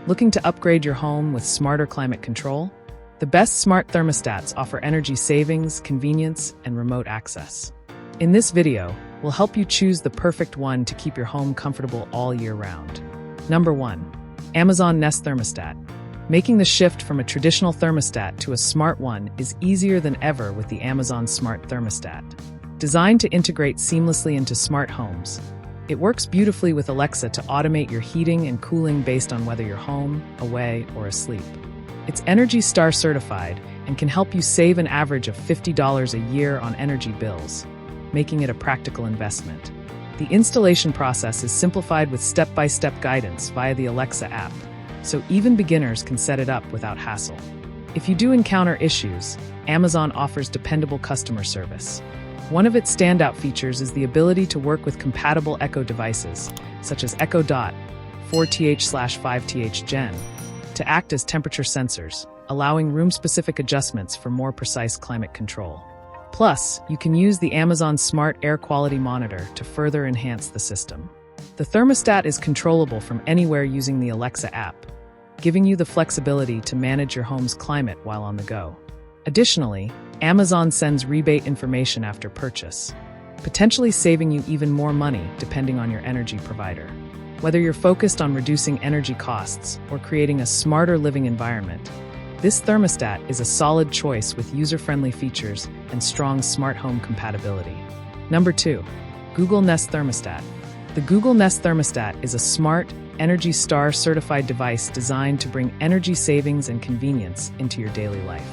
Looking to upgrade your home with smarter climate control? The best smart thermostats offer energy savings, convenience, and remote access. In this video, we'll help you choose the perfect one to keep your home comfortable all year round. Number 1. Amazon Nest Thermostat. Making the shift from a traditional thermostat to a smart one is easier than ever with the Amazon Smart Thermostat. Designed to integrate seamlessly into smart homes, it works beautifully with Alexa to automate your heating and cooling based on whether you're home, away, or asleep. It's Energy Star certified and can help you save an average of $50 a year on energy bills, making it a practical investment. The installation process is simplified with step-by-step guidance via the Alexa app, so even beginners can set it up without hassle. If you do encounter issues, Amazon offers dependable customer service. One of its standout features is the ability to work with compatible Echo devices, such as Echo Dot, 4th/5th Gen, to act as temperature sensors, allowing room-specific adjustments for more precise climate control. Plus, you can use the Amazon Smart Air Quality Monitor to further enhance the system. The thermostat is controllable from anywhere using the Alexa app, giving you the flexibility to manage your home's climate while on the go. Additionally, Amazon sends rebate information after purchase, potentially saving you even more money depending on your energy provider. Whether you're focused on reducing energy costs or creating a smarter living environment, this thermostat is a solid choice with user-friendly features and strong smart home compatibility. Number 2. Google Nest Thermostat. The Google Nest Thermostat is a smart, Energy Star certified device designed to bring energy savings and convenience into your daily life.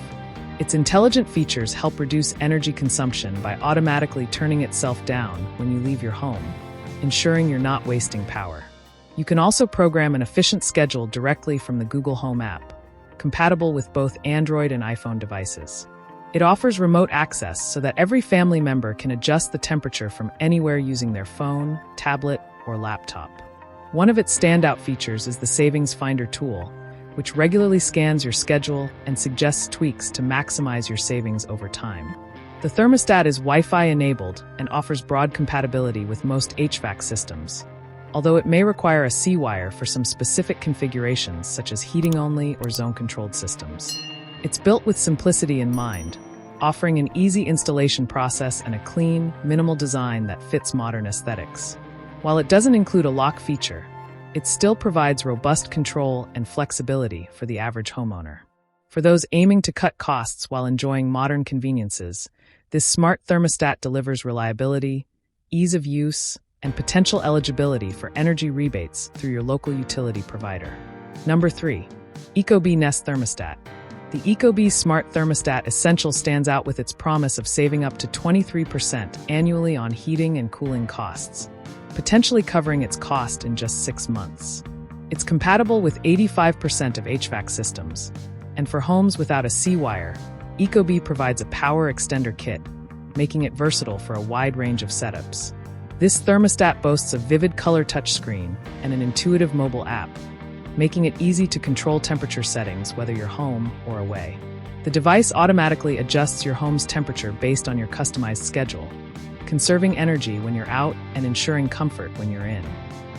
Its intelligent features help reduce energy consumption by automatically turning itself down when you leave your home, ensuring you're not wasting power. You can also program an efficient schedule directly from the Google Home app, compatible with both Android and iPhone devices. It offers remote access so that every family member can adjust the temperature from anywhere using their phone, tablet, or laptop. One of its standout features is the Savings Finder tool, which regularly scans your schedule and suggests tweaks to maximize your savings over time. The thermostat is Wi-Fi enabled and offers broad compatibility with most HVAC systems, although it may require a C-wire for some specific configurations such as heating-only or zone-controlled systems. It's built with simplicity in mind, offering an easy installation process and a clean, minimal design that fits modern aesthetics. While it doesn't include a lock feature, it still provides robust control and flexibility for the average homeowner. For those aiming to cut costs while enjoying modern conveniences, this smart thermostat delivers reliability, ease of use, and potential eligibility for energy rebates through your local utility provider. Number 3. ecobee Nest Thermostat. The ecobee Smart Thermostat Essential stands out with its promise of saving up to 23% annually on heating and cooling costs, potentially covering its cost in just 6 months. It's compatible with 85% of HVAC systems, and for homes without a C-wire, ecobee provides a power extender kit, making it versatile for a wide range of setups. This thermostat boasts a vivid color touchscreen and an intuitive mobile app, making it easy to control temperature settings whether you're home or away. The device automatically adjusts your home's temperature based on your customized schedule, conserving energy when you're out and ensuring comfort when you're in.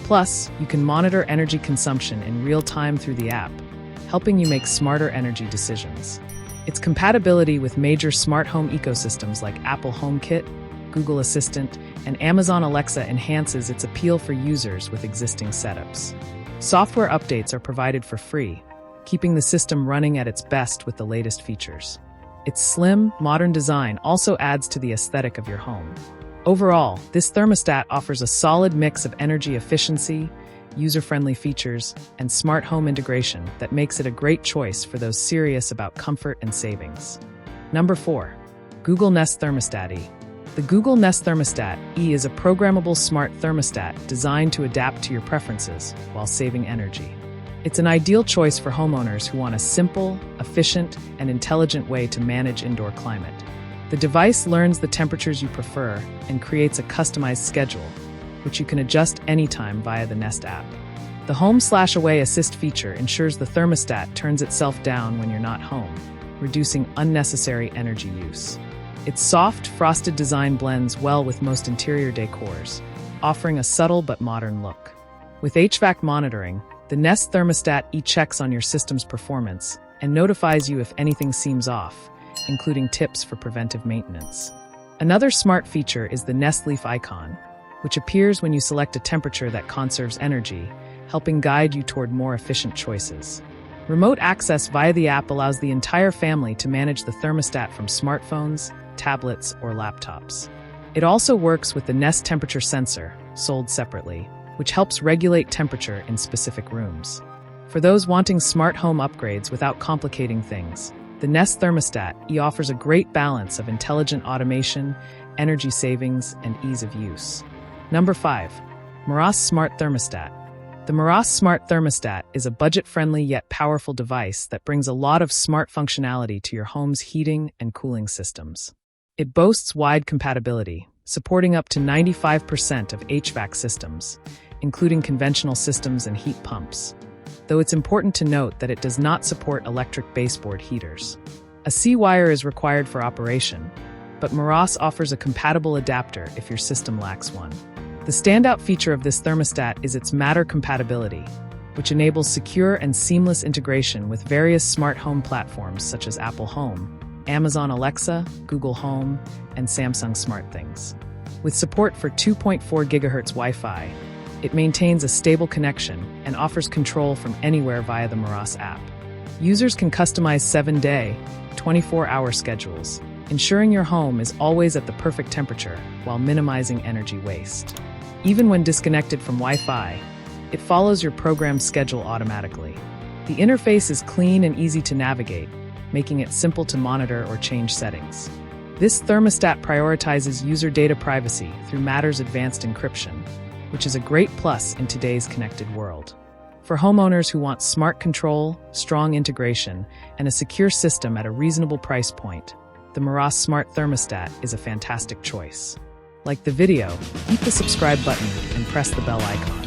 Plus, you can monitor energy consumption in real time through the app, helping you make smarter energy decisions. Its compatibility with major smart home ecosystems like Apple HomeKit, Google Assistant, and Amazon Alexa enhances its appeal for users with existing setups. Software updates are provided for free, keeping the system running at its best with the latest features. Its slim, modern design also adds to the aesthetic of your home. Overall, this thermostat offers a solid mix of energy efficiency, user-friendly features, and smart home integration that makes it a great choice for those serious about comfort and savings. Number 4. Google Nest Thermostat E. The Google Nest Thermostat E is a programmable smart thermostat designed to adapt to your preferences while saving energy. It's an ideal choice for homeowners who want a simple, efficient, and intelligent way to manage indoor climate. The device learns the temperatures you prefer and creates a customized schedule, which you can adjust anytime via the Nest app. The Home/Away Assist feature ensures the thermostat turns itself down when you're not home, reducing unnecessary energy use. Its soft, frosted design blends well with most interior decors, offering a subtle but modern look. With HVAC monitoring, The Nest Thermostat checks on your system's performance and notifies you if anything seems off, including tips for preventive maintenance. Another smart feature is the Nest Leaf icon, which appears when you select a temperature that conserves energy, helping guide you toward more efficient choices. Remote access via the app allows the entire family to manage the thermostat from smartphones, tablets, or laptops. It also works with the Nest temperature sensor, sold separately, which helps regulate temperature in specific rooms. For those wanting smart home upgrades without complicating things, the Nest Thermostat offers a great balance of intelligent automation, energy savings, and ease of use. Number 5. Meross Smart Thermostat. The Meross Smart Thermostat is a budget-friendly yet powerful device that brings a lot of smart functionality to your home's heating and cooling systems. It boasts wide compatibility, supporting up to 95% of HVAC systems, including conventional systems and heat pumps, though it's important to note that it does not support electric baseboard heaters. A C-wire is required for operation, but Meross offers a compatible adapter if your system lacks one. The standout feature of this thermostat is its Matter compatibility, which enables secure and seamless integration with various smart home platforms such as Apple Home, Amazon Alexa, Google Home, and Samsung SmartThings. With support for 2.4 GHz Wi-Fi, it maintains a stable connection and offers control from anywhere via the Meross app. Users can customize 7-day, 24-hour schedules, ensuring your home is always at the perfect temperature while minimizing energy waste. Even when disconnected from Wi-Fi, it follows your programmed schedule automatically. The interface is clean and easy to navigate, making it simple to monitor or change settings. This thermostat prioritizes user data privacy through Matter's advanced encryption, which is a great plus in today's connected world. For homeowners who want smart control, strong integration, and a secure system at a reasonable price point, the Meross Smart Thermostat is a fantastic choice. Like the video, hit the subscribe button and press the bell icon.